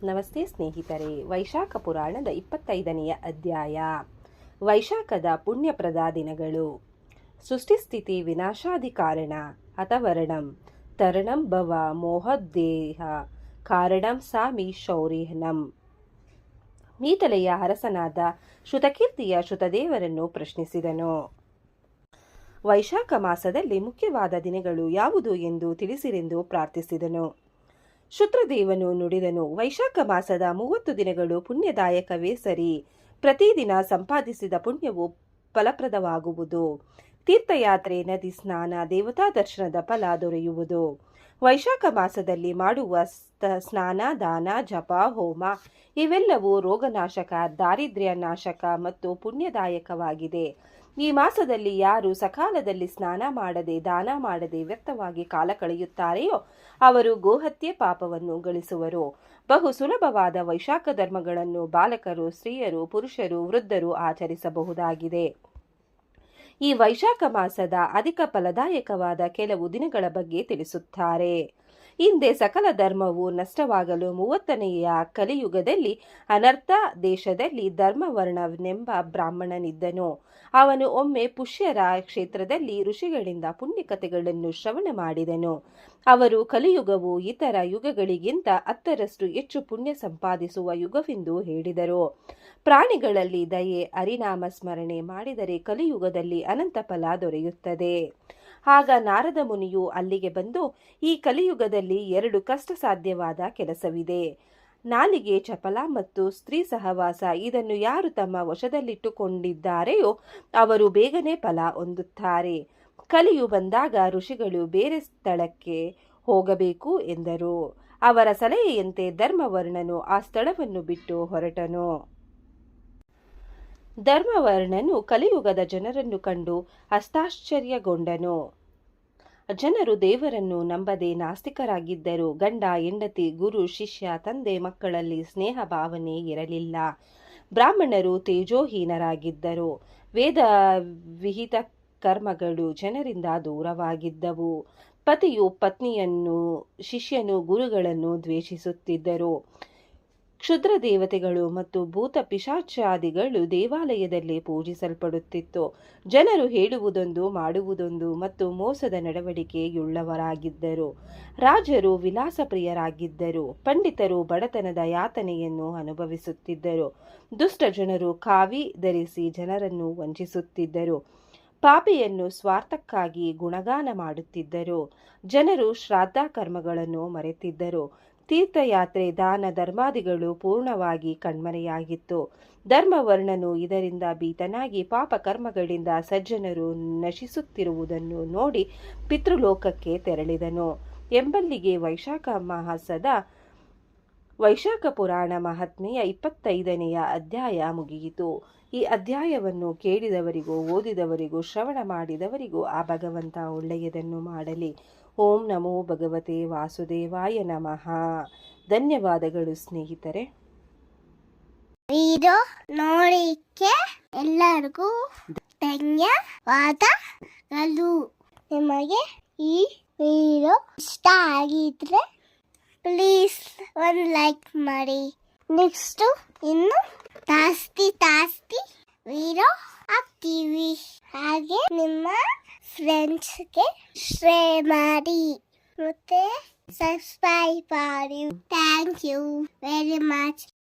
ನಮಸ್ತೆ ಸ್ನೇಹಿತರೆ. ವೈಶಾಖ ಪುರಾಣದ 25ನೆಯ ಅಧ್ಯಾಯ. ವೈಶಾಖದ ಪುಣ್ಯಪ್ರದ ದಿನಗಳು. ಸೃಷ್ಟಿಸ್ಥಿತಿ ವಿನಾಶಾದಿ ಕಾರಣ ಅಥವರ್ಣಂ ತರಣಂ ಭವ ಮೋಹದೇಹ ಕಾರಣಂ ಸಾಮಿ ಶೌರ್ಯನಂ. ಮೀತಲೆಯ ಅರಸನಾದ ಶ್ರುತಕೀರ್ತಿಯ ಶ್ರುತದೇವರನ್ನು ಪ್ರಶ್ನಿಸಿದನು. ವೈಶಾಖ ಮಾಸದಲ್ಲಿ ಮುಖ್ಯವಾದ ದಿನಗಳು ಯಾವುದು ಎಂದು ತಿಳಿಸಿರೆಂದು ಪ್ರಾರ್ಥಿಸಿದನು. ಶುತ್ರದೇವನು ನುಡಿದನು, ವೈಶಾಖ ಮಾಸದ 30 ದಿನಗಳು ಪುಣ್ಯದಾಯಕವೇ ಸರಿ. ಪ್ರತಿದಿನ ಸಂಪಾದಿಸಿದ ಪುಣ್ಯವು ಫಲಪ್ರದವಾಗುವುದು. ತೀರ್ಥಯಾತ್ರೆ, ನದಿ ಸ್ನಾನ, ದೇವತಾ ದರ್ಶನದ ಫಲ ದೊರೆಯುವುದು. ವೈಶಾಖ ಮಾಸದಲ್ಲಿ ಮಾಡುವ ಸ್ನಾನ, ದಾನ, ಜಪ, ಹೋಮ ಇವೆಲ್ಲವೂ ರೋಗನಾಶಕ, ದಾರಿದ್ರ್ಯ ನಾಶಕ ಮತ್ತು ಪುಣ್ಯದಾಯಕವಾಗಿದೆ. ಈ ಮಾಸದಲ್ಲಿ ಯಾರು ಸಕಾಲದಲ್ಲಿ ಸ್ನಾನ ಮಾಡದೆ, ದಾನ ಮಾಡದೆ ವ್ಯರ್ಥವಾಗಿ ಕಾಲ ಕಳೆಯುತ್ತಾರೆಯೋ ಅವರು ಗೋಹತ್ಯೆ ಪಾಪವನ್ನು ಗಳಿಸುವರು. ಬಹು ಸುಲಭವಾದ ವೈಶಾಖ ಧರ್ಮಗಳನ್ನು ಬಾಲಕರು, ಸ್ತ್ರೀಯರು, ಪುರುಷರು, ವೃದ್ಧರು ಆಚರಿಸಬಹುದಾಗಿದೆ. ಈ ವೈಶಾಖ ಮಾಸದ ಅಧಿಕ ಫಲದಾಯಕವಾದ ಕೆಲವು ದಿನಗಳ ಬಗ್ಗೆ ತಿಳಿಸುತ್ತಾರೆ. ಹಿಂದೆ ಸಕಲ ಧರ್ಮವು ನಷ್ಟವಾಗಲು 30ನೆಯ ಕಲಿಯುಗದಲ್ಲಿ ಅನರ್ಥ ದೇಶದಲ್ಲಿ ಧರ್ಮವರ್ಣನೆಂಬ ಬ್ರಾಹ್ಮಣನಿದ್ದನು. ಅವನು ಒಮ್ಮೆ ಪುಷ್ಯರ ಕ್ಷೇತ್ರದಲ್ಲಿ ಋಷಿಗಳಿಂದ ಪುಣ್ಯಕಥೆಗಳನ್ನು ಶ್ರವಣ ಮಾಡಿದನು. ಅವರು ಕಲಿಯುಗವು ಇತರ ಯುಗಗಳಿಗಿಂತ 10ರಷ್ಟು ಹೆಚ್ಚು ಪುಣ್ಯ ಸಂಪಾದಿಸುವ ಯುಗವೆಂದು ಹೇಳಿದರು. ಪ್ರಾಣಿಗಳಲ್ಲಿ ದಯೆ, ಹರಿನಾಮ ಸ್ಮರಣೆ ಮಾಡಿದರೆ ಕಲಿಯುಗದಲ್ಲಿ ಅನಂತ ಫಲ ದೊರೆಯುತ್ತದೆ. ಆಗ ನಾರದ ಮುನಿಯು ಅಲ್ಲಿಗೆ ಬಂದು, ಈ ಕಲಿಯುಗದಲ್ಲಿ 2 ಕಷ್ಟ ಸಾಧ್ಯವಾದ ಕೆಲಸವಿದೆ. ನಾಲಿಗೆ ಚಪಲ ಮತ್ತು ಸ್ತ್ರೀ ಸಹವಾಸ. ಇದನ್ನು ಯಾರು ತಮ್ಮ ವಶದಲ್ಲಿಟ್ಟುಕೊಂಡಿದ್ದಾರೆಯೋ ಅವರು ಬೇಗನೆ ಫಲ ಹೊಂದುತ್ತಾರೆ. ಕಲಿಯು ಬಂದಾಗ ಋಷಿಗಳು ಬೇರೆ ಸ್ಥಳಕ್ಕೆ ಹೋಗಬೇಕು ಎಂದರು. ಅವರ ಸಲಹೆಯಂತೆ ಧರ್ಮವರ್ಣನು ಆ ಸ್ಥಳವನ್ನು ಬಿಟ್ಟು ಹೊರಟನು. ಧರ್ಮವರ್ಣನು ಕಲಿಯುಗದ ಜನರನ್ನು ಕಂಡು ಅಷ್ಟಾಶ್ಚರ್ಯಗೊಂಡನು. ಜನರು ದೇವರನ್ನು ನಂಬದೆ ನಾಸ್ತಿಕರಾಗಿದ್ದರು. ಗಂಡ, ಹೆಂಡತಿ, ಗುರು, ಶಿಷ್ಯ, ತಂದೆ, ಮಕ್ಕಳಲ್ಲಿ ಸ್ನೇಹ ಭಾವನೆ ಇರಲಿಲ್ಲ. ಬ್ರಾಹ್ಮಣರು ತೇಜೋಹೀನರಾಗಿದ್ದರು. ವೇದ ವಿಹಿತ ಕರ್ಮಗಳು ಜನರಿಂದ ದೂರವಾಗಿದ್ದವು. ಪತಿಯು ಪತ್ನಿಯನ್ನು, ಶಿಷ್ಯನು ಗುರುಗಳನ್ನು ದ್ವೇಷಿಸುತ್ತಿದ್ದರು. ಕ್ಷುದ್ರ ದೇವತೆಗಳು ಮತ್ತು ಭೂತ ಪಿಶಾಚಾದಿಗಳು ದೇವಾಲಯದಲ್ಲಿ ಪೂಜಿಸಲ್ಪಡುತ್ತಿತ್ತು. ಜನರು ಹೇಳುವುದೊಂದು, ಮಾಡುವುದೊಂದು ಮತ್ತು ಮೋಸದ ನಡವಳಿಕೆಯುಳ್ಳವರಾಗಿದ್ದರು. ರಾಜರು ವಿಲಾಸಪ್ರಿಯರಾಗಿದ್ದರು. ಪಂಡಿತರು ಬಡತನದ ಯಾತನೆಯನ್ನು ಅನುಭವಿಸುತ್ತಿದ್ದರು. ದುಷ್ಟ ಜನರು ಕಾವಿ ಧರಿಸಿ ಜನರನ್ನು ವಂಚಿಸುತ್ತಿದ್ದರು. ಪಾಪಿಯನ್ನು ಸ್ವಾರ್ಥಕ್ಕಾಗಿ ಗುಣಗಾನ ಮಾಡುತ್ತಿದ್ದರು. ಜನರು ಶ್ರಾದ್ದ ಕರ್ಮಗಳನ್ನು ಮರೆತಿದ್ದರು. ತೀರ್ಥಯಾತ್ರೆ, ದಾನ, ಧರ್ಮಾದಿಗಳು ಪೂರ್ಣವಾಗಿ ಕಣ್ಮರೆಯಾಗಿತ್ತು. ಧರ್ಮವರ್ಣನು ಇದರಿಂದ ಭೀತನಾಗಿ ಪಾಪ ಕರ್ಮಗಳಿಂದ ಸಜ್ಜನರು ನಶಿಸುತ್ತಿರುವುದನ್ನು ನೋಡಿ ಪಿತೃಲೋಕಕ್ಕೆ ತೆರಳಿದನು. ಎಂಬಲ್ಲಿಗೆ ವೈಶಾಖ ಪುರಾಣ ಮಹಾತ್ಮೆಯ 25ನೆಯ ಅಧ್ಯಾಯ ಮುಗಿಯಿತು. ಈ ಅಧ್ಯಾಯವನ್ನು ಕೇಳಿದವರಿಗೂ, ಓದಿದವರಿಗೂ, ಶ್ರವಣ ಮಾಡಿದವರಿಗೂ ಆ ಭಗವಂತ ಒಳ್ಳೆಯದನ್ನು ಮಾಡಲಿ. ಓಂ ನಮೋ ಭಗವತೆ ವಾಸುದೇವಾಯ ನಮಃ. ಧನ್ಯವಾದಗಳು ಸ್ನೇಹಿತರೆ. ವಿಡಿಯೋ ನೋಡಿಕ್ಕೆ ಎಲ್ಲರಿಗೂ ಧನ್ಯವಾದಗಳು. ನಿಮಗೆ ಈ ವಿಡಿಯೋ ಇಷ್ಟ ಆಗಿದ್ರೆ ಪ್ಲೀಸ್ ಒಂದು ಲೈಕ್ ಮಾಡಿ. ನೆಕ್ಸ್ಟ್ ಇನ್ನು ಜಾಸ್ತಿ ವಿಡಿಯೋ ಹಾಕ್ತೀವಿ. ಹಾಗೆ ನಿಮ್ಮ ಫ್ರೆಂಡ್ಸ್ಗೆ ಶೇರ್ ಮಾಡಿ ಮತ್ತೆ ಸಬ್ಸ್ಕ್ರೈಬ್ ಮಾಡಿ. Thank you very much.